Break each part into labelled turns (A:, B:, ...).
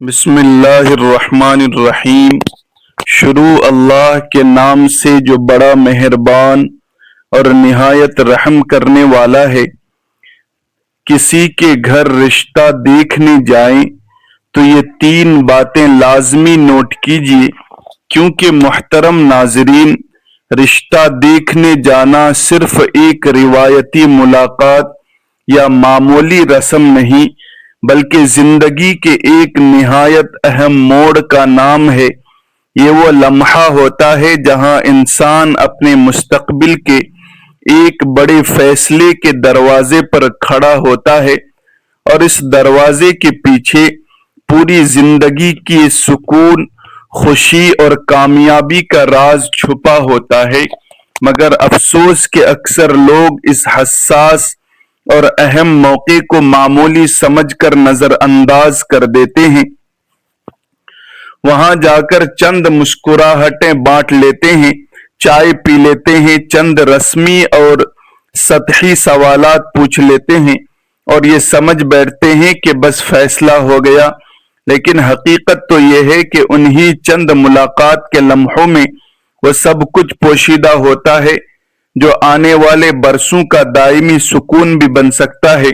A: بسم اللہ الرحمن الرحیم۔ شروع اللہ کے نام سے جو بڑا مہربان اور نہایت رحم کرنے والا ہے۔ کسی کے گھر رشتہ دیکھنے جائیں تو یہ 3 باتیں لازمی نوٹ کیجیے، کیونکہ محترم ناظرین، رشتہ دیکھنے جانا صرف ایک روایتی ملاقات یا معمولی رسم نہیں، بلکہ زندگی کے ایک نہایت اہم موڑ کا نام ہے۔ یہ وہ لمحہ ہوتا ہے جہاں انسان اپنے مستقبل کے ایک بڑے فیصلے کے دروازے پر کھڑا ہوتا ہے، اور اس دروازے کے پیچھے پوری زندگی کی سکون، خوشی اور کامیابی کا راز چھپا ہوتا ہے۔ مگر افسوس کہ اکثر لوگ اس حساس اور اہم موقع کو معمولی سمجھ کر نظر انداز کر دیتے ہیں۔ وہاں جا کر چند مسکراہٹیں بانٹ لیتے ہیں، چائے پی لیتے ہیں، چند رسمی اور سطحی سوالات پوچھ لیتے ہیں، اور یہ سمجھ بیٹھتے ہیں کہ بس فیصلہ ہو گیا۔ لیکن حقیقت تو یہ ہے کہ انہی چند ملاقات کے لمحوں میں وہ سب کچھ پوشیدہ ہوتا ہے جو آنے والے برسوں کا دائمی سکون بھی بن سکتا ہے،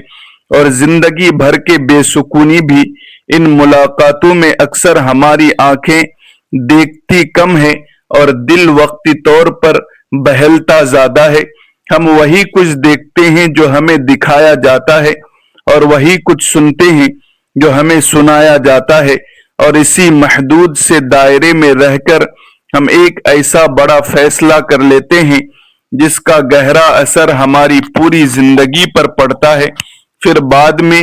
A: اور زندگی بھر کے بے سکونی بھی ان ملاقاتوں میں اکثر ہماری آنکھیں دیکھتی کم ہے اور دل وقتی طور پر بہلتا زیادہ ہے۔ ہم وہی کچھ دیکھتے ہیں جو ہمیں دکھایا جاتا ہے، اور وہی کچھ سنتے ہیں جو ہمیں سنایا جاتا ہے، اور اسی محدود سے دائرے میں رہ کر ہم ایک ایسا بڑا فیصلہ کر لیتے ہیں جس کا گہرا اثر ہماری پوری زندگی پر پڑتا ہے۔ پھر بعد میں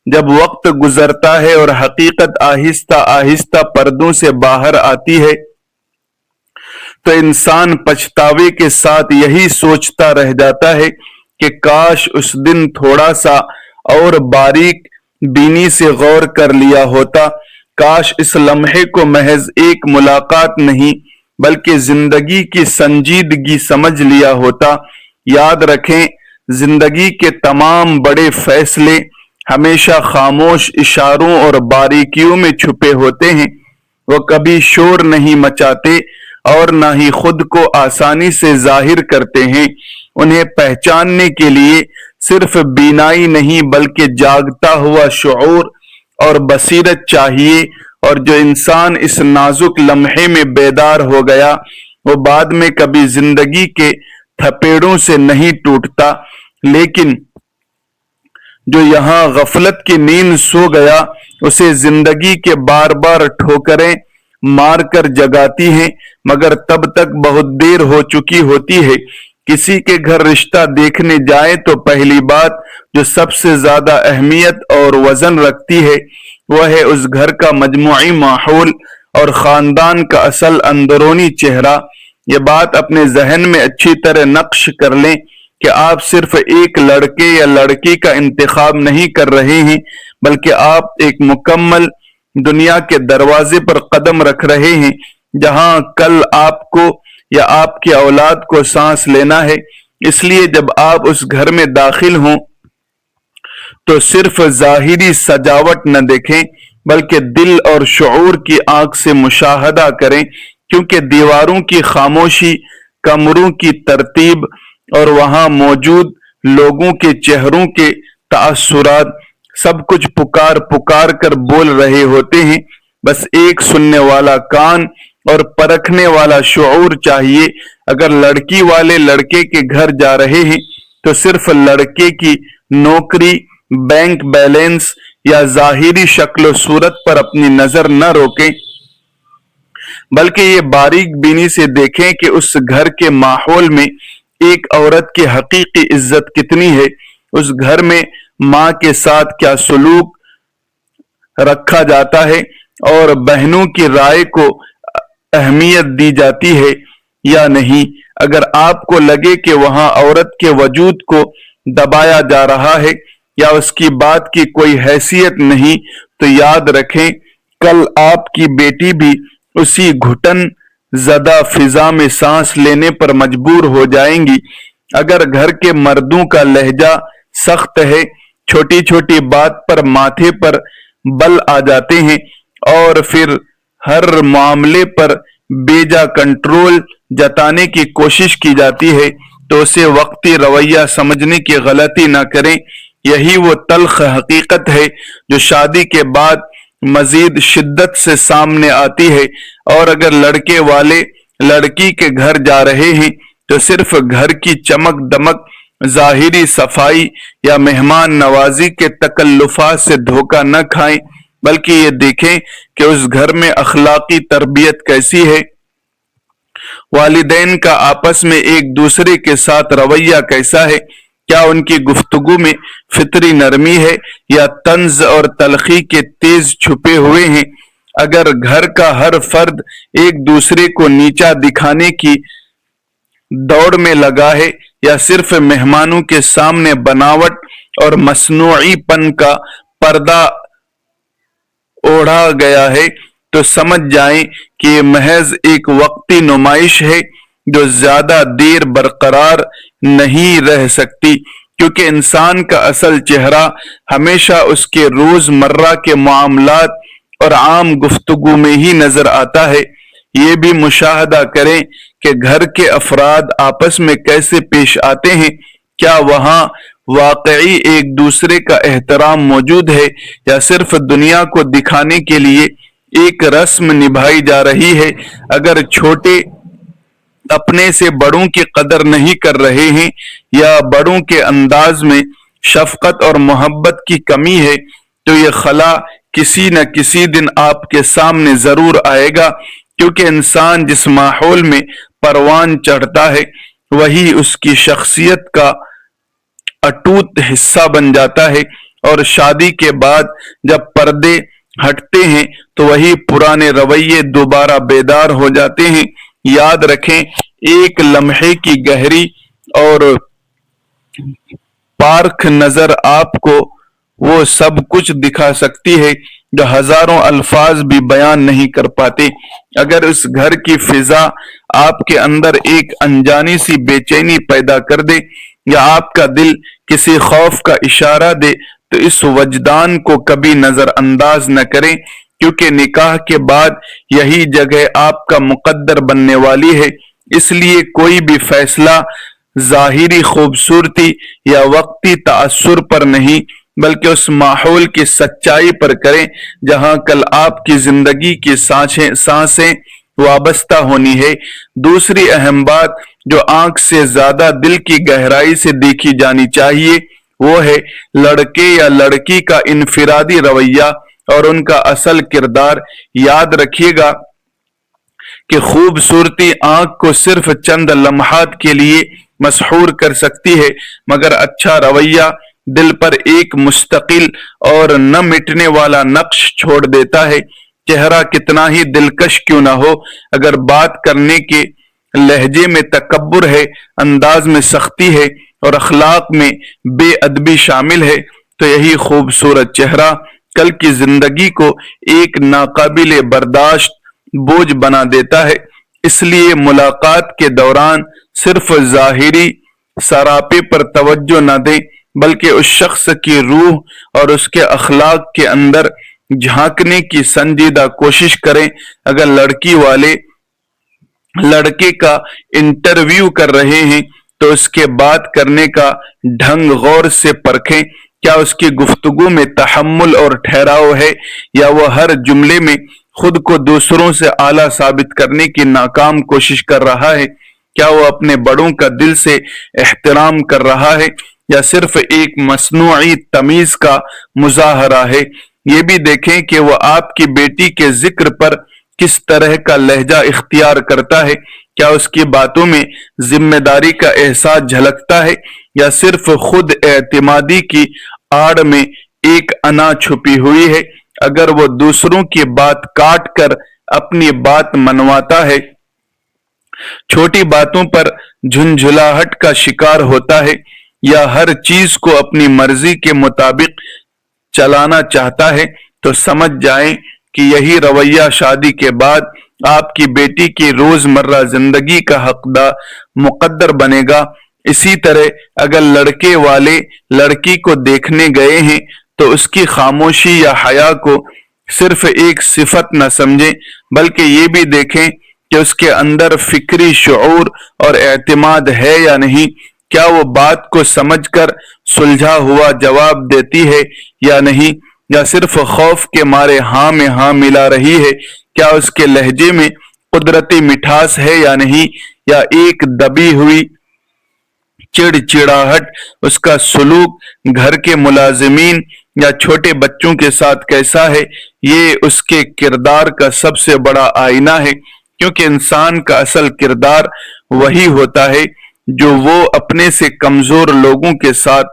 A: جب وقت گزرتا ہے اور حقیقت آہستہ آہستہ پردوں سے باہر آتی ہے تو انسان پچھتاوے کے ساتھ یہی سوچتا رہ جاتا ہے کہ کاش اس دن تھوڑا سا اور باریک بینی سے غور کر لیا ہوتا، کاش اس لمحے کو محض ایک ملاقات نہیں بلکہ زندگی کی سنجیدگی سمجھ لیا ہوتا۔ یاد رکھیں، زندگی کے تمام بڑے فیصلے ہمیشہ خاموش اشاروں اور باریکیوں میں چھپے ہوتے ہیں۔ وہ کبھی شور نہیں مچاتے اور نہ ہی خود کو آسانی سے ظاہر کرتے ہیں۔ انہیں پہچاننے کے لیے صرف بینائی نہیں بلکہ جاگتا ہوا شعور اور بصیرت چاہیے، اور جو انسان اس نازک لمحے میں بیدار ہو گیا وہ بعد میں کبھی زندگی کے تھپیڑوں سے نہیں ٹوٹتا، لیکن جو یہاں غفلت کی نیند سو گیا اسے زندگی کے بار بار ٹھوکریں مار کر جگاتی ہیں، مگر تب تک بہت دیر ہو چکی ہوتی ہے۔ کسی کے گھر رشتہ دیکھنے جائیں تو پہلی بات جو سب سے زیادہ اہمیت اور وزن رکھتی ہے وہ ہے اس گھر کا مجموعی ماحول اور خاندان کا اصل اندرونی چہرہ۔ یہ بات اپنے ذہن میں اچھی طرح نقش کر لیں کہ آپ صرف ایک لڑکے یا لڑکی کا انتخاب نہیں کر رہے ہیں، بلکہ آپ ایک مکمل دنیا کے دروازے پر قدم رکھ رہے ہیں جہاں کل آپ کو یا آپ کی اولاد کو سانس لینا ہے۔ اس لیے جب آپ اس گھر میں داخل ہوں تو صرف ظاہری سجاوٹ نہ دیکھیں بلکہ دل اور شعور کی آنکھ سے مشاہدہ کریں، کیونکہ دیواروں کی خاموشی، کمروں کی ترتیب اور وہاں موجود لوگوں کے چہروں کے تاثرات سب کچھ پکار پکار کر بول رہے ہوتے ہیں۔ بس ایک سننے والا کان اور پرکھنے والا شعور چاہیے۔ اگر لڑکی والے لڑکے کے گھر جا رہے ہیں تو صرف لڑکے کی نوکری، بینک بیلنس یا ظاہری شکل و صورت پر اپنی نظر نہ روکیں، بلکہ یہ باریک بینی سے دیکھیں کہ اس گھر کے ماحول میں ایک عورت کی حقیقی عزت کتنی ہے، اس گھر میں ماں کے ساتھ کیا سلوک رکھا جاتا ہے، اور بہنوں کی رائے کو اہمیت دی جاتی ہے یا نہیں۔ اگر آپ کو لگے کہ وہاں عورت کے وجود کو دبایا جا رہا ہے یا اس کی بات کی کوئی حیثیت نہیں تو یاد رکھیں کل آپ کی بیٹی بھی اسی گھٹن زدہ فضا میں سانس لینے پر مجبور ہو جائیں گی۔ اگر گھر کے مردوں کا لہجہ سخت ہے، چھوٹی چھوٹی بات پر ماتھے پر بل آ جاتے ہیں اور پھر ہر معاملے پر بیجا کنٹرول جتانے کی کوشش کی جاتی ہے تو اسے وقتی رویہ سمجھنے کی غلطی نہ کریں۔ یہی وہ تلخ حقیقت ہے جو شادی کے بعد مزید شدت سے سامنے آتی ہے، اور اگر لڑکے والے لڑکی کے گھر جا رہے ہیں تو صرف گھر کی چمک دمک، ظاہری صفائی یا مہمان نوازی کے تکلفات سے دھوکہ نہ کھائیں، بلکہ یہ دیکھیں کہ اس گھر میں اخلاقی تربیت کیسی ہے، والدین کا آپس میں ایک دوسرے کے ساتھ رویہ کیسا ہے، کیا ان کی گفتگو میں فطری نرمی ہے یا طنز اور تلخی کے تیز چھپے ہوئے ہیں۔ اگر گھر کا ہر فرد ایک دوسرے کو نیچا دکھانے کی دوڑ میں لگا ہے یا صرف مہمانوں کے سامنے بناوٹ اور مصنوعی پن کا پردہ اوڑھا گیا ہے تو سمجھ جائیں کہ یہ محض ایک وقتی نمائش ہے جو زیادہ دیر برقرار نہیں رہ سکتی، کیونکہ انسان کا اصل چہرہ ہمیشہ اس کے روز مرہ کے معاملات اور عام گفتگو میں ہی نظر آتا ہے۔ یہ بھی مشاہدہ کریں کہ گھر کے افراد آپس میں کیسے پیش آتے ہیں، کیا وہاں واقعی ایک دوسرے کا احترام موجود ہے یا صرف دنیا کو دکھانے کے لیے ایک رسم نبھائی جا رہی ہے۔ اگر چھوٹے اپنے سے بڑوں کی قدر نہیں کر رہے ہیں یا بڑوں کے انداز میں شفقت اور محبت کی کمی ہے تو یہ خلا کسی نہ کسی دن آپ کے سامنے ضرور آئے گا، کیونکہ انسان جس ماحول میں پروان چڑھتا ہے وہی اس کی شخصیت کا اٹوٹ حصہ بن جاتا ہے، اور شادی کے بعد جب پردے ہٹتے ہیں تو وہی پرانے رویے دوبارہ بیدار ہو جاتے ہیں۔ یاد رکھیں، ایک لمحے کی گہری اور پارکھ نظر آپ کو وہ سب کچھ دکھا سکتی ہے جو ہزاروں الفاظ بھی بیان نہیں کر پاتے۔ اگر اس گھر کی فضا آپ کے اندر ایک انجانی سی بے چینی پیدا کر دے یا آپ کا دل کسی خوف کا اشارہ دے تو اس وجدان کو کبھی نظر انداز نہ کریں، کیونکہ نکاح کے بعد یہی جگہ آپ کا مقدر بننے والی ہے۔ اس لیے کوئی بھی فیصلہ ظاہری خوبصورتی یا وقتی تأثر پر نہیں بلکہ اس ماحول کی سچائی پر کریں جہاں کل آپ کی زندگی کی سانسیں وابستہ ہونی ہے۔ دوسری اہم بات جو آنکھ سے زیادہ دل کی گہرائی سے دیکھی جانی چاہیے وہ ہے لڑکے یا لڑکی کا انفرادی رویہ اور ان کا اصل کردار۔ یاد رکھیے گا کہ خوبصورتی آنکھ کو صرف چند لمحات کے لیے مسحور کر سکتی ہے، مگر اچھا رویہ دل پر ایک مستقل اور نہ مٹنے والا نقش چھوڑ دیتا ہے۔ چہرہ کتنا ہی دلکش کیوں نہ ہو، اگر بات کرنے کے لہجے میں تکبر ہے، انداز میں سختی ہے اور اخلاق میں بے ادبی شامل ہے تو یہی خوبصورت چہرہ کل کی زندگی کو ایک ناقابل برداشت بوجھ بنا دیتا ہے۔ اس لیے ملاقات کے دوران صرف ظاہری سراپے پر توجہ نہ دیں بلکہ اس شخص کی روح اور اس کے اخلاق کے اندر جھانکنے کی سنجیدہ کوشش کریں۔ اگر لڑکی والے لڑکے کا انٹرویو کر رہے ہیں تو اس کے بات کرنے کا ڈھنگ غور سے پرکھیں، کیا اس کی گفتگو میں تحمل اور ٹھہراؤ ہے یا وہ ہر جملے میں خود کو دوسروں سے اعلیٰ ثابت کرنے کی ناکام کوشش کر رہا ہے، کیا وہ اپنے بڑوں کا دل سے احترام کر رہا ہے یا صرف ایک مصنوعی تمیز کا مظاہرہ ہے۔ یہ بھی دیکھیں کہ وہ آپ کی بیٹی کے ذکر پر کس طرح کا لہجہ اختیار کرتا ہے، کیا اس کی باتوں میں ذمہ داری کا احساس جھلکتا ہے یا صرف خود اعتمادی کی آڑ میں ایک انا چھپی ہوئی ہے۔ اگر وہ دوسروں کی بات کاٹ کر اپنی بات منواتا ہے، چھوٹی باتوں پر جھنجھلاہٹ کا شکار ہوتا ہے یا ہر چیز کو اپنی مرضی کے مطابق چلانا چاہتا ہے تو سمجھ جائیں کہ یہی رویہ شادی کے بعد آپ کی بیٹی کی روزمرہ زندگی کا مقدر بنے گا۔ اسی طرح اگر لڑکے والے لڑکی کو دیکھنے گئے ہیں تو اس کی خاموشی یا حیا کو صرف ایک صفت نہ سمجھیں بلکہ یہ بھی دیکھیں کہ اس کے اندر فکری شعور اور اعتماد ہے یا نہیں، کیا وہ بات کو سمجھ کر سلجھا ہوا جواب دیتی ہے یا نہیں، یا صرف خوف کے مارے ہاں میں ہاں ملا رہی ہے، کیا اس کے لہجے میں قدرتی مٹھاس ہے یا نہیں، یا ایک دبی ہوئی چڑچڑاہٹ۔ اس کا سلوک گھر کے ملازمین یا چھوٹے بچوں کے ساتھ کیسا ہے، یہ اس کے کردار کا سب سے بڑا آئینہ ہے، کیونکہ انسان کا اصل کردار وہی ہوتا ہے جو وہ اپنے سے کمزور لوگوں کے ساتھ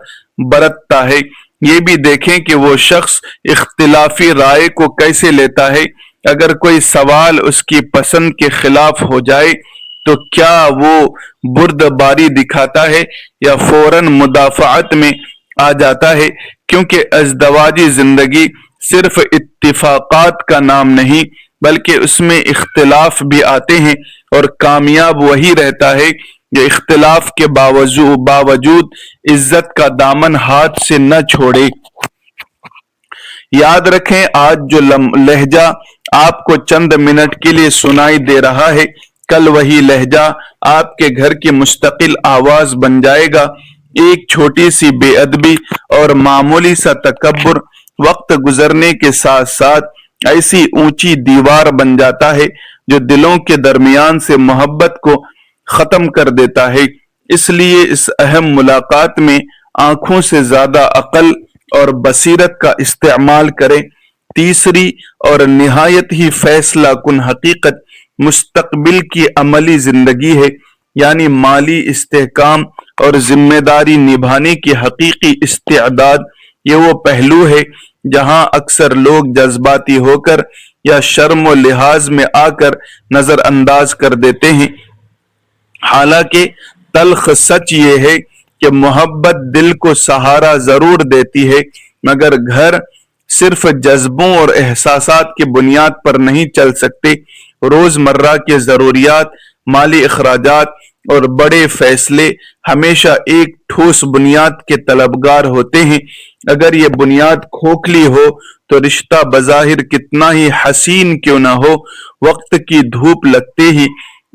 A: برتتا ہے۔ یہ بھی دیکھیں کہ وہ شخص اختلافی رائے کو کیسے لیتا ہے۔ اگر کوئی سوال اس کی پسند کے خلاف ہو جائے تو کیا وہ بردباری دکھاتا ہے یا فوراً مدافعت میں آ جاتا ہے، کیونکہ ازدواجی زندگی صرف اتفاقات کا نام نہیں بلکہ اس میں اختلاف بھی آتے ہیں، اور کامیاب وہی رہتا ہے جو اختلاف کے باوجود عزت کا دامن ہاتھ سے نہ چھوڑے۔ یاد رکھیں، آج جو لہجہ آپ کو چند منٹ کے لیے سنائی دے رہا ہے، کل وہی لہجہ آپ کے گھر کی مستقل آواز بن جائے گا۔ ایک چھوٹی سی بے ادبی اور معمولی سا تکبر وقت گزرنے کے ساتھ ساتھ ایسی اونچی دیوار بن جاتا ہے جو دلوں کے درمیان سے محبت کو ختم کر دیتا ہے۔ اس لیے اس اہم ملاقات میں آنکھوں سے زیادہ عقل اور بصیرت کا استعمال کریں۔ تیسری اور نہایت ہی فیصلہ کن حقیقت مستقبل کی عملی زندگی ہے، یعنی مالی استحکام اور ذمہ داری نبھانے کی حقیقی استعداد۔ یہ وہ پہلو ہے جہاں اکثر لوگ جذباتی ہو کر یا شرم و لحاظ میں آ کر نظر انداز کر دیتے ہیں۔ حالانکہ تلخ سچ یہ ہے کہ محبت دل کو سہارا ضرور دیتی ہے، مگر گھر صرف جذبوں اور احساسات کی بنیاد پر نہیں چل سکتے۔ روزمرہ کے ضروریات، مالی اخراجات اور بڑے فیصلے ہمیشہ ایک ٹھوس بنیاد کے طلبگار ہوتے ہیں۔ اگر یہ بنیاد کھوکھلی ہو تو رشتہ بظاہر کتنا ہی حسین کیوں نہ ہو، وقت کی دھوپ لگتے ہی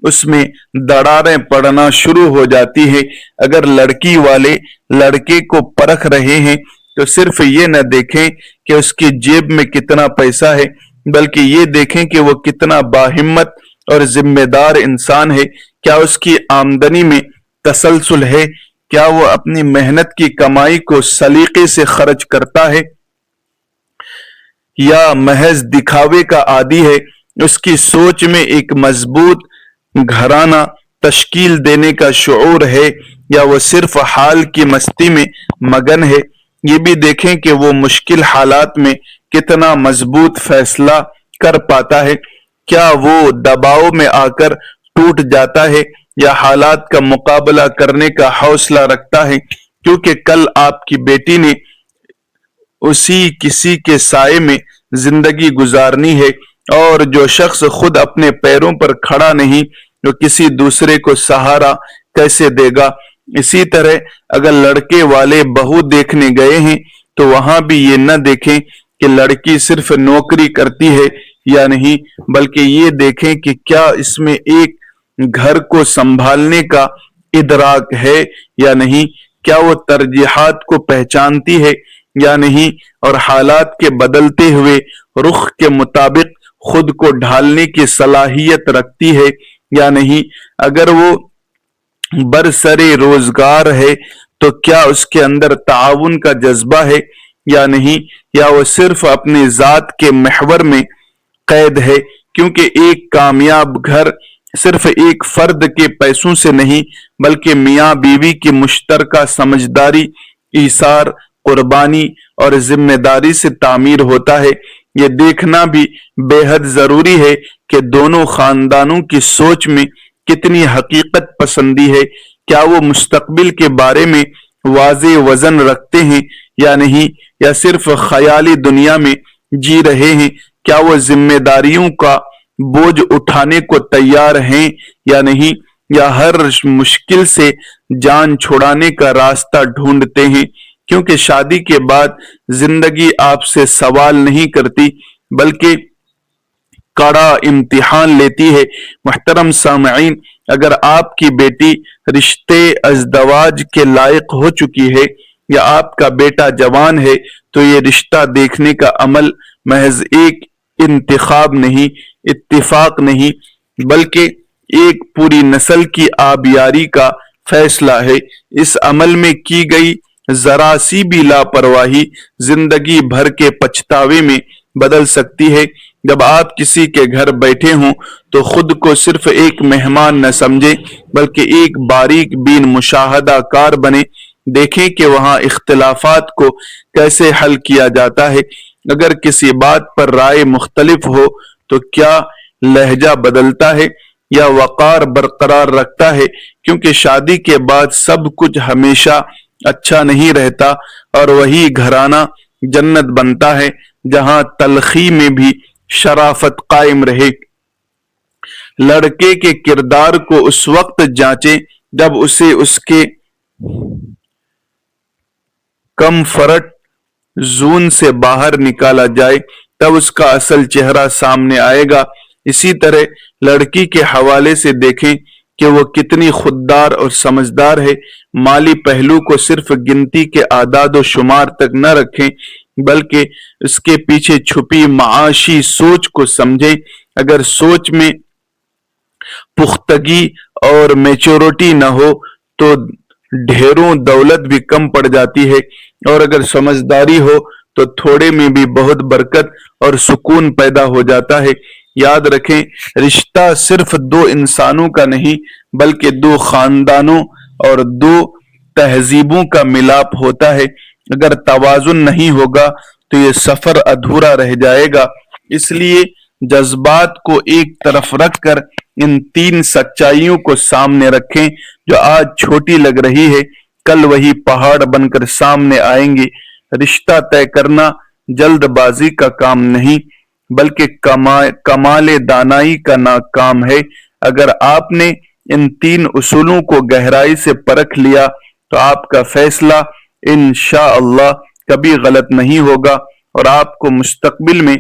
A: اس میں دراڑیں پڑنا شروع ہو جاتی ہے۔ اگر لڑکی والے لڑکے کو پرکھ رہے ہیں تو صرف یہ نہ دیکھیں کہ اس کی جیب میں کتنا پیسہ ہے، بلکہ یہ دیکھیں کہ وہ کتنا باہمت اور ذمہ دار انسان ہے۔ کیا اس کی آمدنی میں تسلسل ہے؟ کیا وہ اپنی محنت کی کمائی کو سلیقے سے خرچ کرتا ہے یا محض دکھاوے کا عادی ہے؟ اس کی سوچ میں ایک مضبوط گھرانہ تشکیل دینے کا شعور ہے یا وہ صرف حال کی مستی میں مگن ہے؟ یہ بھی دیکھیں کہ وہ مشکل حالات میں کتنا مضبوط فیصلہ کر پاتا ہے۔ کیا وہ دباؤ میں آ کر ٹوٹ جاتا ہے یا حالات کا مقابلہ کرنے کا حوصلہ رکھتا ہے؟ کیونکہ کل آپ کی بیٹی نے اسی کسی کے سائے میں زندگی گزارنی ہے، اور جو شخص خود اپنے پیروں پر کھڑا نہیں وہ کسی دوسرے کو سہارا کیسے دے گا؟ اسی طرح اگر لڑکے والے بہو دیکھنے گئے ہیں تو وہاں بھی یہ نہ دیکھیں کہ لڑکی صرف نوکری کرتی ہے یا نہیں، بلکہ یہ دیکھیں کہ کیا اس میں ایک گھر کو سنبھالنے کا ادراک ہے یا نہیں، کیا وہ ترجیحات کو پہچانتی ہے یا نہیں، اور حالات کے بدلتے ہوئے رخ کے مطابق خود کو ڈھالنے کی صلاحیت رکھتی ہے یا نہیں۔ اگر وہ برسرے روزگار ہے تو کیا اس کے اندر تعاون کا جذبہ ہے یا نہیں، یا وہ صرف اپنی ذات کے محور میں قید ہے؟ کیونکہ ایک کامیاب گھر صرف ایک فرد کے پیسوں سے نہیں بلکہ میاں بیوی کی مشترکہ سمجھداری، ایثار، قربانی اور ذمہ داری سے تعمیر ہوتا ہے۔ یہ دیکھنا بھی بے حد ضروری ہے کہ دونوں خاندانوں کی سوچ میں کتنی حقیقت پسندی ہے۔ کیا وہ مستقبل کے بارے میں واضح وژن رکھتے ہیں یا نہیں، یا صرف خیالی دنیا میں جی رہے ہیں؟ کیا وہ ذمہ داریوں کا بوجھ اٹھانے کو تیار ہیں یا نہیں، یا ہر مشکل سے جان چھڑانے کا راستہ ڈھونڈتے ہیں؟ کیونکہ شادی کے بعد زندگی آپ سے سوال نہیں کرتی، بلکہ کڑا امتحان لیتی ہے۔ محترم سامعین، اگر آپ کی بیٹی رشتے ازدواج کے لائق ہو چکی ہے یا آپ کا بیٹا جوان ہے تو یہ رشتہ دیکھنے کا عمل محض ایک انتخاب نہیں، اتفاق نہیں، بلکہ ایک پوری نسل کی آبیاری کا فیصلہ ہے۔ اس عمل میں کی گئی ذرا سی بھی لاپرواہی زندگی بھر کے پچھتاوے میں بدل سکتی ہے۔ جب آپ کسی کے گھر بیٹھے ہوں تو خود کو صرف ایک مہمان نہ سمجھیں بلکہ ایک باریک بین مشاہدہ کار بنے۔ دیکھیں کہ وہاں اختلافات کو کیسے حل کیا جاتا ہے۔ اگر کسی بات پر رائے مختلف ہو تو کیا لہجہ بدلتا ہے یا وقار برقرار رکھتا ہے، کیونکہ شادی کے بعد سب کچھ ہمیشہ اچھا نہیں رہتا، اور وہی گھرانہ جنت بنتا ہے جہاں تلخی میں بھی شرافت قائم رہے۔ لڑکے کے کردار کو اس وقت جانچیں جب اسے اس کے کمفرٹ زون سے باہر نکالا جائے، تب اس کا اصل چہرہ سامنے آئے گا۔ اسی طرح لڑکی کے حوالے سے دیکھیں کہ وہ کتنی خوددار اور سمجھدار ہے۔ مالی پہلو کو صرف گنتی کے اعداد و شمار تک نہ رکھیں بلکہ اس کے پیچھے چھپی معاشی سوچ کو سمجھیں۔ اگر سوچ میں پختگی اور میچورٹی نہ ہو تو ڈھیروں دولت بھی کم پڑ جاتی ہے، اور اگر سمجھداری ہو تو تھوڑے میں بھی بہت برکت اور سکون پیدا ہو جاتا ہے۔ یاد رکھیں، رشتہ صرف دو انسانوں کا نہیں بلکہ دو خاندانوں اور دو تہذیبوں کا ملاپ ہوتا ہے۔ اگر توازن نہیں ہوگا تو یہ سفر ادھورا رہ جائے گا۔ اس لیے جذبات کو ایک طرف رکھ کر ان تین سچائیوں کو سامنے رکھیں جو آج چھوٹی لگ رہی ہے، کل وہی پہاڑ بن کر سامنے آئیں گے۔ رشتہ طے کرنا جلد بازی کا کام نہیں بلکہ کمال دانائی کا کام ہے۔ اگر آپ نے ان تین اصولوں کو گہرائی سے پرکھ لیا تو آپ کا فیصلہ انشاءاللہ کبھی غلط نہیں ہوگا اور آپ کو مستقبل میں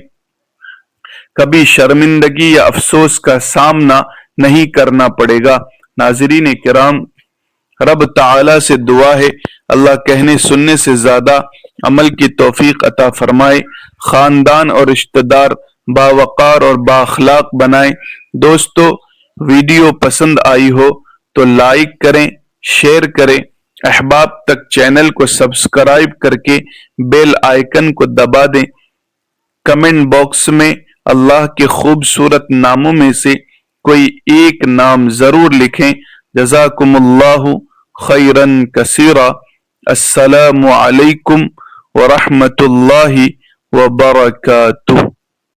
A: کبھی شرمندگی یا افسوس کا سامنا نہیں کرنا پڑے گا۔ ناظرین کرام، رب تعالی سے دعا ہے اللہ کہنے سننے سے زیادہ عمل کی توفیق عطا فرمائے، خاندان اور رشتہ دار باوقار اور بااخلاق بنائے۔ دوستو، ویڈیو پسند آئی ہو تو لائک کریں، شیئر کریں، احباب تک چینل کو سبسکرائب کر کے بیل آئیکن کو دبا دیں۔ کمنٹ باکس میں اللہ کے خوبصورت ناموں میں سے کوئی ایک نام ضرور لکھیں۔ جزاکم اللہ خیرن کثیرا۔ السلام علیکم ورحمۃ اللہ وبرکاتہ۔